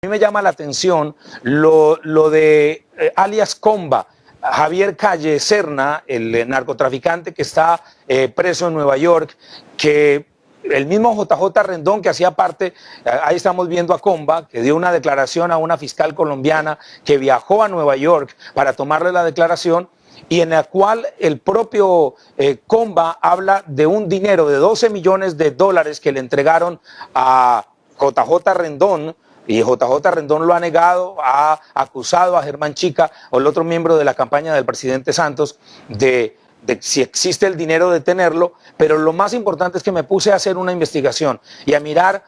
mí me llama la atención lo de alias Comba, Javier Calle Serna, el narcotraficante que está preso en Nueva York, que el mismo JJ Rendón, que hacía parte, ahí estamos viendo a Comba, que dio una declaración a una fiscal colombiana que viajó a Nueva York para tomarle la declaración, y en la cual el propio Comba habla de un dinero de 12 millones de dólares que le entregaron a JJ Rendón, y JJ Rendón lo ha negado, ha acusado a Germán Chica, o el otro miembro de la campaña del presidente Santos, de si existe el dinero de tenerlo, pero lo más importante es que me puse a hacer una investigación y a mirar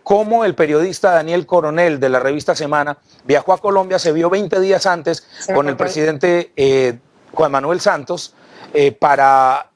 cómo el periodista Daniel Coronel de la revista Semana viajó a Colombia, se vio 20 días antes con el presidente Juan Manuel Santos para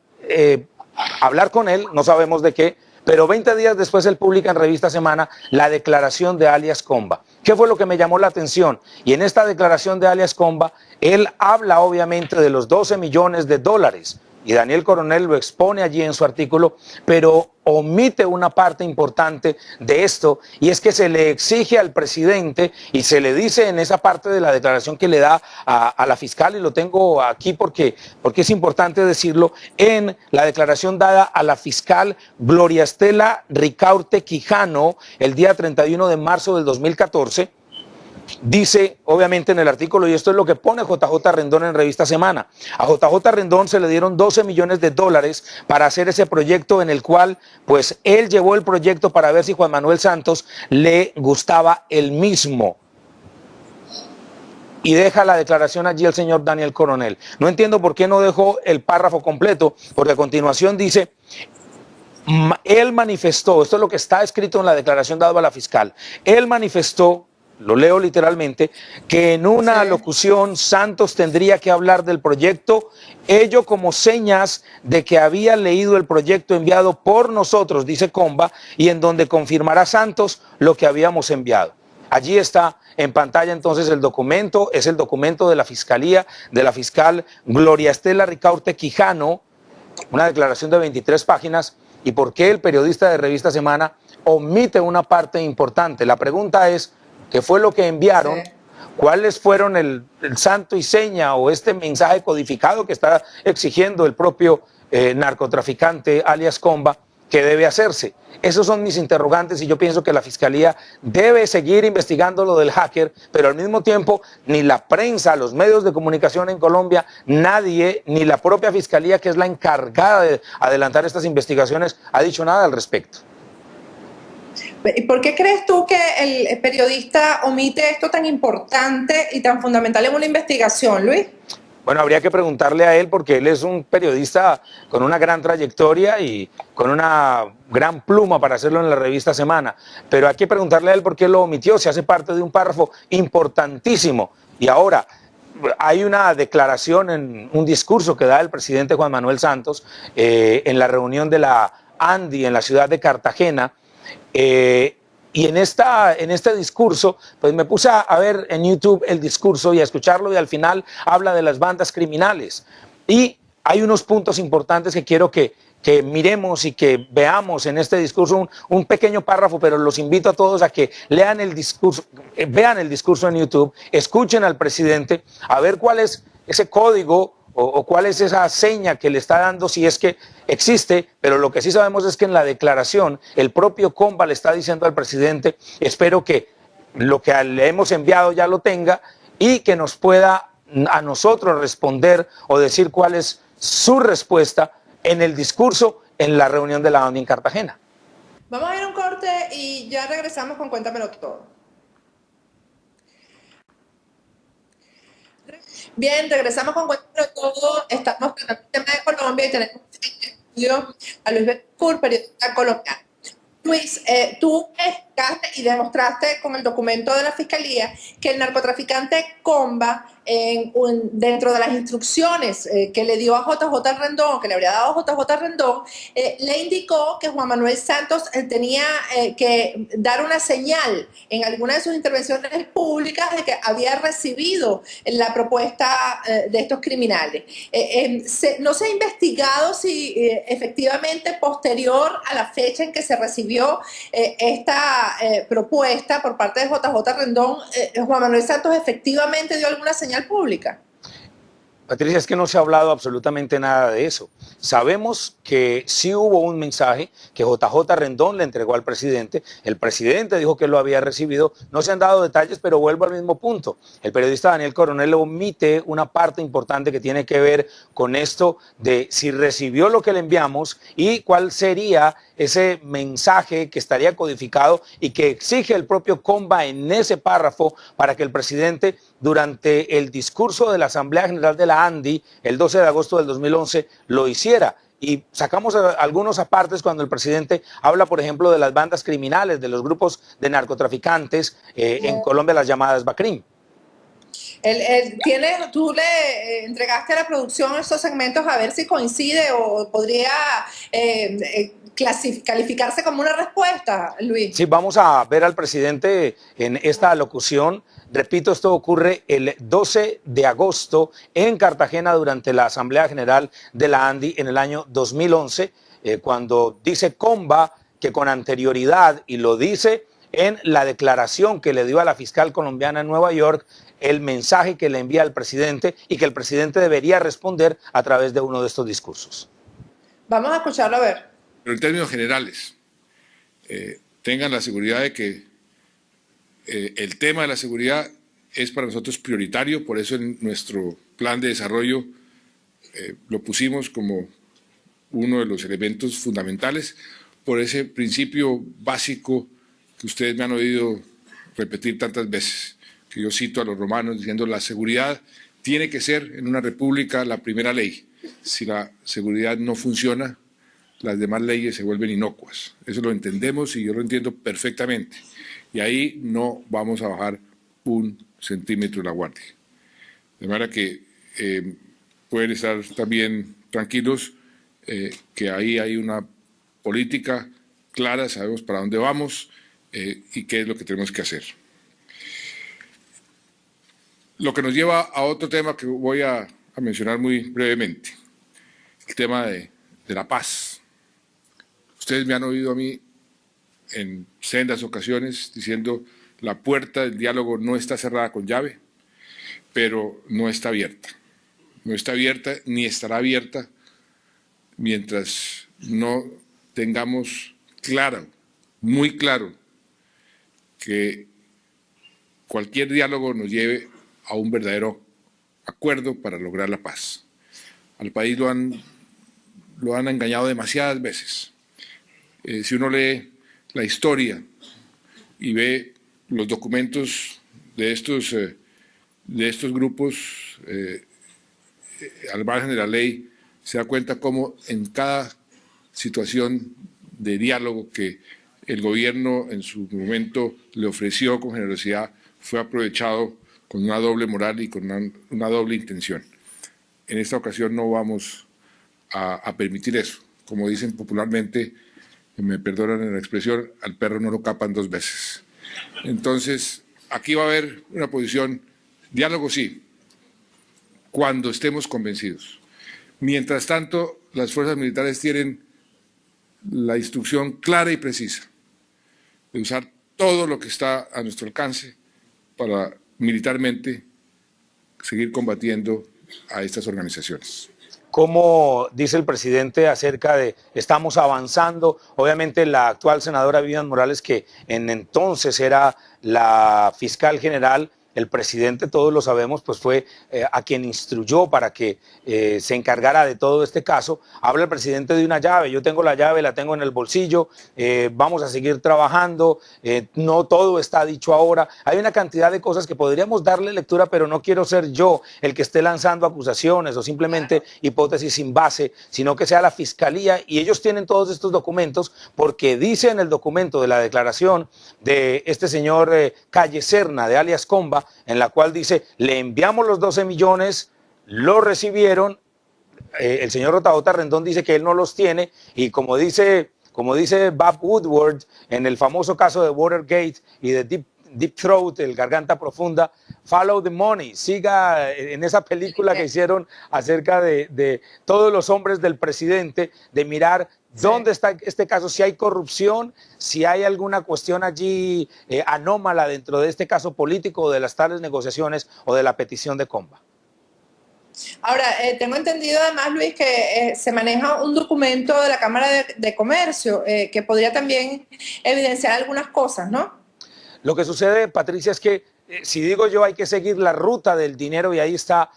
hablar con él, no sabemos de qué, pero 20 días después él publica en revista Semana la declaración de alias Comba. ¿Qué fue lo que me llamó la atención? Y en esta declaración de alias Comba, él habla obviamente de los 12 millones de dólares, y Daniel Coronel lo expone allí en su artículo, pero omite una parte importante de esto, y es que se le exige al presidente, y se le dice en esa parte de la declaración que le da a la fiscal, y lo tengo aquí porque es importante decirlo, en la declaración dada a la fiscal Gloria Estela Ricaurte Quijano el día 31 de marzo del 2014, dice, obviamente en el artículo, y esto es lo que pone JJ Rendón en revista Semana, a JJ Rendón se le dieron 12 millones de dólares para hacer ese proyecto en el cual, pues él llevó el proyecto para ver si Juan Manuel Santos le gustaba el mismo. Y deja la declaración allí el señor Daniel Coronel. No entiendo por qué no dejó el párrafo completo, porque a continuación dice, él manifestó, esto es lo que está escrito en la declaración dada a la fiscal, él manifestó, lo leo literalmente, que en una locución Santos tendría que hablar del proyecto, ello como señas de que había leído el proyecto enviado por nosotros, dice Comba, y en donde confirmará Santos lo que habíamos enviado. Allí está en pantalla entonces el documento, es el documento de la Fiscalía, de la fiscal Gloria Estela Ricaurte Quijano, una declaración de 23 páginas, y por qué el periodista de revista Semana omite una parte importante. La pregunta es, ¿qué fue lo que enviaron? ¿Cuáles fueron el santo y seña o este mensaje codificado que está exigiendo el propio narcotraficante alias Comba que debe hacerse? Esos son mis interrogantes, y yo pienso que la Fiscalía debe seguir investigando lo del hacker, pero al mismo tiempo ni la prensa, los medios de comunicación en Colombia, nadie, ni la propia Fiscalía, que es la encargada de adelantar estas investigaciones, ha dicho nada al respecto. ¿Y por qué crees tú que el periodista omite esto tan importante y tan fundamental en una investigación, Luis? Bueno, habría que preguntarle a él, porque él es un periodista con una gran trayectoria y con una gran pluma para hacerlo en la revista Semana. Pero hay que preguntarle a él por qué lo omitió, si hace parte de un párrafo importantísimo. Y ahora, hay una declaración en un discurso que da el presidente Juan Manuel Santos en la reunión de la ANDI en la ciudad de Cartagena, y en este discurso, pues me puse a ver en YouTube el discurso y a escucharlo, y al final habla de las bandas criminales. Y hay unos puntos importantes que quiero que miremos y que veamos en este discurso, un pequeño párrafo, pero los invito a todos a que lean el discurso, vean el discurso en YouTube, escuchen al presidente, a ver cuál es ese código o cuál es esa seña que le está dando, si es que existe. Pero lo que sí sabemos es que en la declaración el propio Comba le está diciendo al presidente, espero que lo que le hemos enviado ya lo tenga y que nos pueda a nosotros responder o decir cuál es su respuesta en el discurso en la reunión de la ONU en Cartagena. Vamos a ir a un corte y ya regresamos con Cuéntamelo Todo. Bien, regresamos con Cuéntamelo Todo. Estamos con el tema de Colombia y tenemos en estudio a Luis Betancourt, periodista colombiano. Luis, tú explicaste y demostraste con el documento de la Fiscalía que el narcotraficante Comba, dentro de las instrucciones que le dio a JJ Rendón, que le habría dado a JJ Rendón, le indicó que Juan Manuel Santos tenía que dar una señal en alguna de sus intervenciones públicas de que había recibido la propuesta de estos criminales. No se ha investigado si efectivamente posterior a la fecha en que se recibió esta esta propuesta por parte de JJ Rendón, Juan Manuel Santos efectivamente dio alguna señal pública? Patricia, es que no se ha hablado absolutamente nada de eso. Sabemos que sí hubo un mensaje que JJ Rendón le entregó al presidente. El presidente dijo que lo había recibido. No se han dado detalles, pero vuelvo al mismo punto. El periodista Daniel Coronel omite una parte importante que tiene que ver con esto de si recibió lo que le enviamos y cuál sería ese mensaje que estaría codificado y que exige el propio Comba en ese párrafo para que el presidente, durante el discurso de la Asamblea General de la ANDI, el 12 de agosto del 2011, lo hiciera. Y sacamos algunos apartes cuando el presidente habla, por ejemplo, de las bandas criminales, de los grupos de narcotraficantes, en Colombia las llamadas BACRIM. Tú le entregaste a la producción estos segmentos a ver si coincide o podría calificarse como una respuesta, Luis. Sí, vamos a ver al presidente en esta alocución. Repito, esto ocurre el 12 de agosto en Cartagena durante la Asamblea General de la ANDI en el año 2011, cuando dice Comba que con anterioridad, y lo dice en la declaración que le dio a la fiscal colombiana en Nueva York, el mensaje que le envía al presidente y que el presidente debería responder a través de uno de estos discursos. Vamos a escucharlo a ver. Pero en términos generales, tengan la seguridad de que el tema de la seguridad es para nosotros prioritario, por eso en nuestro plan de desarrollo lo pusimos como uno de los elementos fundamentales, por ese principio básico que ustedes me han oído repetir tantas veces, que yo cito a los romanos diciendo la seguridad tiene que ser en una república la primera ley. Si la seguridad no funciona, las demás leyes se vuelven inocuas. Eso lo entendemos y yo lo entiendo perfectamente. Y ahí no vamos a bajar un centímetro la guardia. De manera que pueden estar también tranquilos que ahí hay una política clara, sabemos para dónde vamos y qué es lo que tenemos que hacer. Lo que nos lleva a otro tema que voy a mencionar muy brevemente, el tema de la paz. Ustedes me han oído a mí en sendas ocasiones diciendo la puerta del diálogo no está cerrada con llave, pero no está abierta. No está abierta ni estará abierta mientras no tengamos claro, muy claro, que cualquier diálogo nos lleve a un verdadero acuerdo para lograr la paz. Al país lo han engañado demasiadas veces. Si uno lee la historia y ve los documentos de estos grupos al margen de la ley, se da cuenta cómo en cada situación de diálogo que el gobierno en su momento le ofreció con generosidad fue aprovechado con una doble moral y con una doble intención. En esta ocasión no vamos a permitir eso. Como dicen popularmente, me perdonan la expresión, al perro no lo capan dos veces. Entonces, aquí va a haber una posición, diálogo sí, cuando estemos convencidos. Mientras tanto, las fuerzas militares tienen la instrucción clara y precisa de usar todo lo que está a nuestro alcance para militarmente seguir combatiendo a estas organizaciones. ¿Cómo dice el presidente acerca de estamos avanzando? Obviamente la actual senadora Vivian Morales, que en entonces era la fiscal general, el presidente, todos lo sabemos, pues fue a quien instruyó para que se encargara de todo este caso. Habla el presidente de una llave, yo tengo la llave, la tengo en el bolsillo, vamos a seguir trabajando, no todo está dicho ahora. Hay una cantidad de cosas que podríamos darle lectura, pero no quiero ser yo el que esté lanzando acusaciones o simplemente hipótesis sin base, sino que sea la fiscalía, y ellos tienen todos estos documentos porque dice en el documento de la declaración de este señor Calle Serna, de alias Comba, en la cual dice, le enviamos los 12 millones, lo recibieron, el señor JJ Rendón dice que él no los tiene, y como dice Bob Woodward en el famoso caso de Watergate y de Deep Throat, el Garganta Profunda, follow the money, siga en esa película que hicieron acerca de todos los hombres del presidente, de mirar ¿Dónde está este caso? Si hay corrupción, si hay alguna cuestión allí anómala dentro de este caso político o de las tales negociaciones o de la petición de Comba. Ahora, tengo entendido además, Luis, que se maneja un documento de la Cámara de Comercio que podría también evidenciar algunas cosas, ¿no? Lo que sucede, Patricia, es que si digo yo hay que seguir la ruta del dinero y ahí está,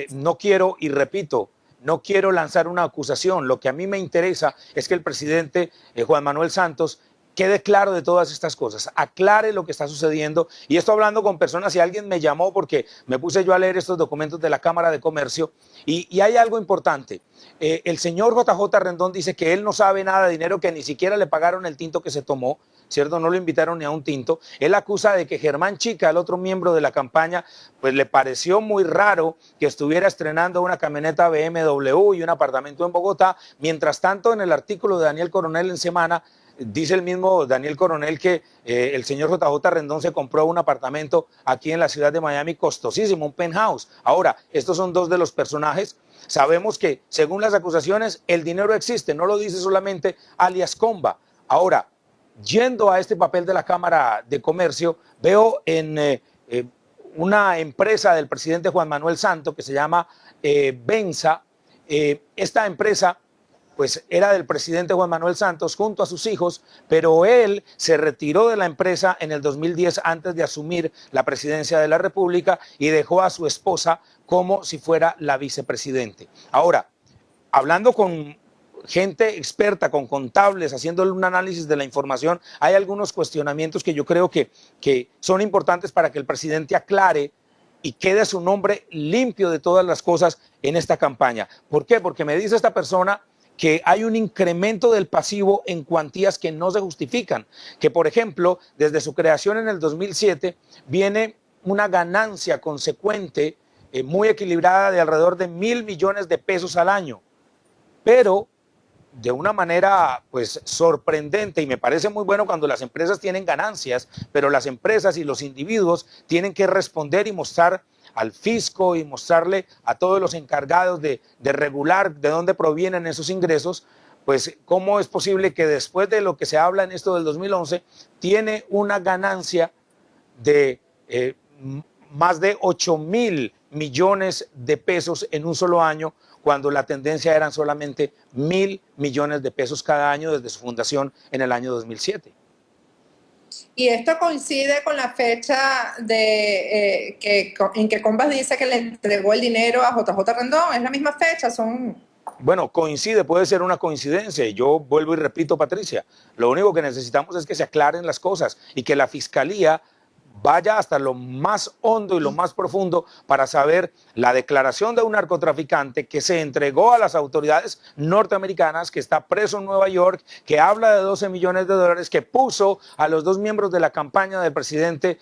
no quiero, y repito, no quiero lanzar una acusación. Lo que a mí me interesa es que el presidente Juan Manuel Santos quede claro de todas estas cosas, aclare lo que está sucediendo. Y esto hablando con personas, y alguien me llamó porque me puse yo a leer estos documentos de la Cámara de Comercio, y hay algo importante. El señor JJ Rendón dice que él no sabe nada de dinero, que ni siquiera le pagaron el tinto que se tomó, ¿cierto? No lo invitaron ni a un tinto. Él acusa de que Germán Chica, el otro miembro de la campaña, pues le pareció muy raro que estuviera estrenando una camioneta BMW y un apartamento en Bogotá. Mientras tanto, en el artículo de Daniel Coronel en Semana, dice el mismo Daniel Coronel que el señor JJ Rendón se compró un apartamento aquí en la ciudad de Miami costosísimo, un penthouse. Ahora, estos son dos de los personajes. Sabemos que, según las acusaciones, el dinero existe, no lo dice solamente alias Comba. Ahora, yendo a este papel de la Cámara de Comercio, veo en una empresa del presidente Juan Manuel Santos que se llama Benza. Esta empresa pues era del presidente Juan Manuel Santos junto a sus hijos, pero él se retiró de la empresa en el 2010 antes de asumir la presidencia de la República y dejó a su esposa como si fuera la vicepresidente. Ahora, hablando con gente experta, con contables, haciéndole un análisis de la información, hay algunos cuestionamientos que yo creo que son importantes para que el presidente aclare y quede su nombre limpio de todas las cosas en esta campaña. ¿Por qué? Porque me dice esta persona que hay un incremento del pasivo en cuantías que no se justifican, que por ejemplo, desde su creación en el 2007, viene una ganancia consecuente muy equilibrada de alrededor de 1.000 millones de pesos al año, pero de una manera pues sorprendente, y me parece muy bueno cuando las empresas tienen ganancias, pero las empresas y los individuos tienen que responder y mostrar al fisco y mostrarle a todos los encargados de regular de dónde provienen esos ingresos, pues cómo es posible que después de lo que se habla en esto del 2011, tiene una ganancia de más de 8.000 millones de pesos en un solo año, cuando la tendencia eran solamente 1.000 millones de pesos cada año desde su fundación en el año 2007. Y esto coincide con la fecha en que Combas dice que le entregó el dinero a JJ Rendón. ¿Es la misma fecha? Bueno, coincide, puede ser una coincidencia. Y yo vuelvo y repito, Patricia, lo único que necesitamos es que se aclaren las cosas y que la Fiscalía vaya hasta lo más hondo y lo más profundo para saber la declaración de un narcotraficante que se entregó a las autoridades norteamericanas, que está preso en Nueva York, que habla de 12 millones de dólares, que puso a los dos miembros de la campaña del presidente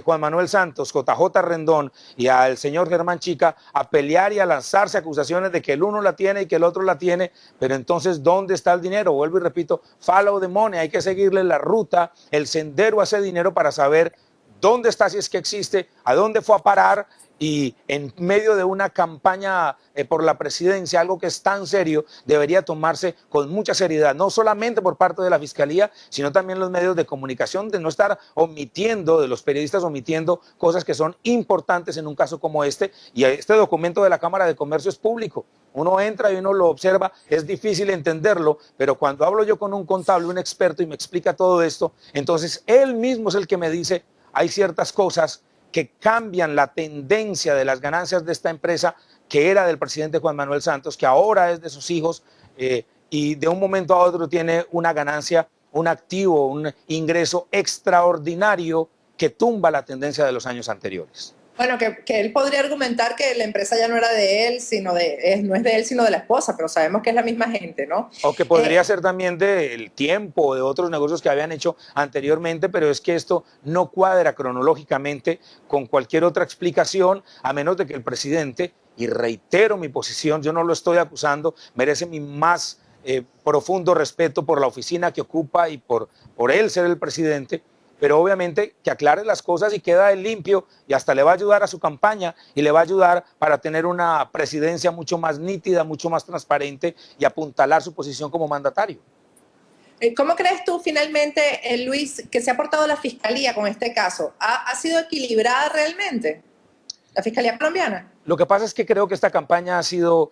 Juan Manuel Santos, JJ Rendón, y al señor Germán Chica a pelear y a lanzarse acusaciones de que el uno la tiene y que el otro la tiene, pero entonces, ¿dónde está el dinero? Vuelvo y repito, follow the money, hay que seguirle la ruta, el sendero a ese dinero para saber dónde está, si es que existe, a dónde fue a parar, y en medio de una campaña por la presidencia, algo que es tan serio, debería tomarse con mucha seriedad, no solamente por parte de la Fiscalía, sino también los medios de comunicación, de no estar omitiendo, de los periodistas omitiendo cosas que son importantes en un caso como este, y este documento de la Cámara de Comercio es público. Uno entra y uno lo observa, es difícil entenderlo, pero cuando hablo yo con un contable, un experto, y me explica todo esto, entonces él mismo es el que me dice, hay ciertas cosas que cambian la tendencia de las ganancias de esta empresa que era del presidente Juan Manuel Santos, que ahora es de sus hijos, y de un momento a otro tiene una ganancia, un activo, un ingreso extraordinario que tumba la tendencia de los años anteriores. Bueno, que él podría argumentar que la empresa ya no era de él, no es de él, sino de la esposa, pero sabemos que es la misma gente, ¿no? O que podría ser también del tiempo, de otros negocios que habían hecho anteriormente, pero es que esto no cuadra cronológicamente con cualquier otra explicación, a menos de que el presidente, y reitero mi posición, yo no lo estoy acusando, merece mi más profundo respeto por la oficina que ocupa y por él ser el presidente, pero obviamente que aclare las cosas y queda él limpio y hasta le va a ayudar a su campaña y le va a ayudar para tener una presidencia mucho más nítida, mucho más transparente y apuntalar su posición como mandatario. ¿Cómo crees tú finalmente, Luis, que se ha portado la Fiscalía con este caso? ¿Ha sido equilibrada realmente la Fiscalía colombiana? Lo que pasa es que creo que esta campaña ha sido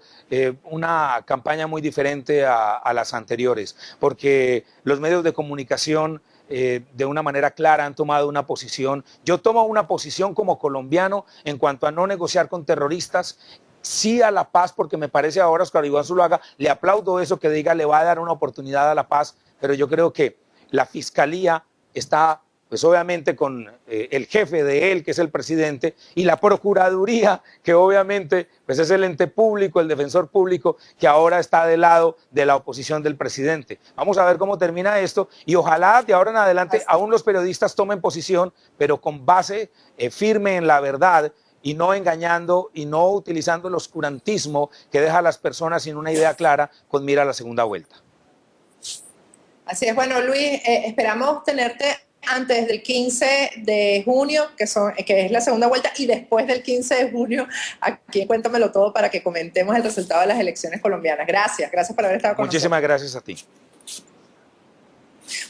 una campaña muy diferente a las anteriores, porque los medios de comunicación de una manera clara han tomado una posición. Yo tomo una posición como colombiano en cuanto a no negociar con terroristas, sí a la paz, porque me parece ahora Oscar Iván Zuluaga, le aplaudo eso que diga, le va a dar una oportunidad a la paz, pero yo creo que la Fiscalía está, pues obviamente con el jefe de él, que es el presidente, y la Procuraduría, que obviamente pues es el ente público, el defensor público, que ahora está del lado de la oposición del presidente. Vamos a ver cómo termina esto y ojalá de ahora en adelante aún los periodistas tomen posición, pero con base firme en la verdad y no engañando y no utilizando el oscurantismo que deja a las personas sin una idea clara con mira a la segunda vuelta. Así es, bueno, Luis, esperamos tenerte antes del 15 de junio, que es la segunda vuelta, y después del 15 de junio, aquí en Cuéntamelo Todo, para que comentemos el resultado de las elecciones colombianas. Gracias por haber estado con nosotros. Muchísimas gracias a ti.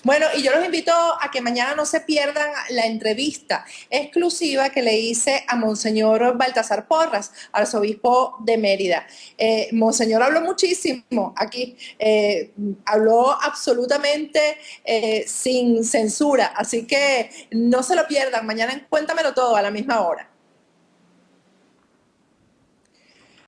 Bueno, y yo los invito a que mañana no se pierdan la entrevista exclusiva que le hice a Monseñor Baltasar Porras, arzobispo de Mérida. Monseñor habló muchísimo aquí, habló absolutamente sin censura, así que no se lo pierdan, mañana en Cuéntamelo Todo a la misma hora.